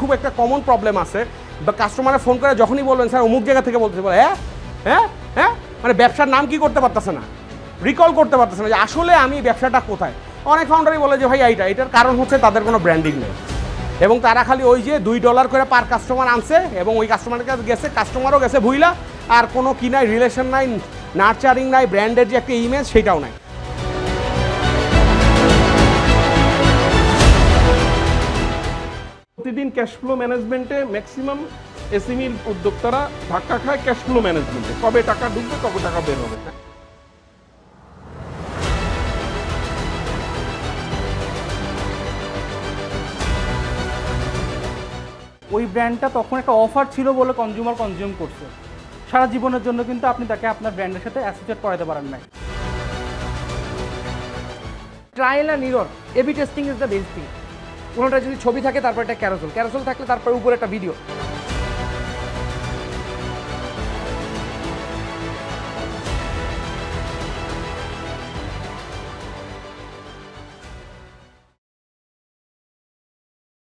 খুব একটা common problem আছে, বা কাস্টমারে ফোন করে যখনই বলবেন স্যার অমুক জায়গা থেকে বলতে বলে হ্যাঁ হ্যাঁ হ্যাঁ, মানে ব্যবসার নাম কি করতে পারতেছে না, রিকল করতে পারতেছে না যে আসলে আমি ব্যবসাটা কোথায়। অনেক ফাউন্ডারই বলে যে ভাই এটার কারণ হচ্ছে তাদের কোনো ব্র্যান্ডিং নেই, এবং তারা খালি ওই যে $2 করে পার কাস্টমার আনছে এবং ওই কাস্টমারের কাছে গেছে, কাস্টমারও গেছে ভুইলা, আর কোনো কি নাই, রিলেশন নাই, নার্চারিং নাই, ব্র্যান্ডের যে একটা ইমেজ সেটাও নাই। প্রতিদিন ক্যাশ ফ্লো ম্যানেজমেন্টে ম্যাক্সিমাম এসএমই উদ্যোক্তারা ধাক্কা খায় ক্যাশ ফ্লো ম্যানেজমেন্টে, কবে টাকা ঢুকবে কবে টাকা বের হবে। ওই ব্র্যান্ডটা তখন একটা অফার ছিল বলে কনজিউমার কনজিউম করছে, সারা জীবনের জন্য কিন্তু আপনি তাকে আপনার ব্র্যান্ডের সাথে অ্যাসোসিয়েট করাতে পারেন না। Trial and error, AB testing is the best thing. কোনোটা যদি ছবি থাকে তারপর একটা ক্যারোসেল থাকলে তারপর উপরে একটা ভিডিও।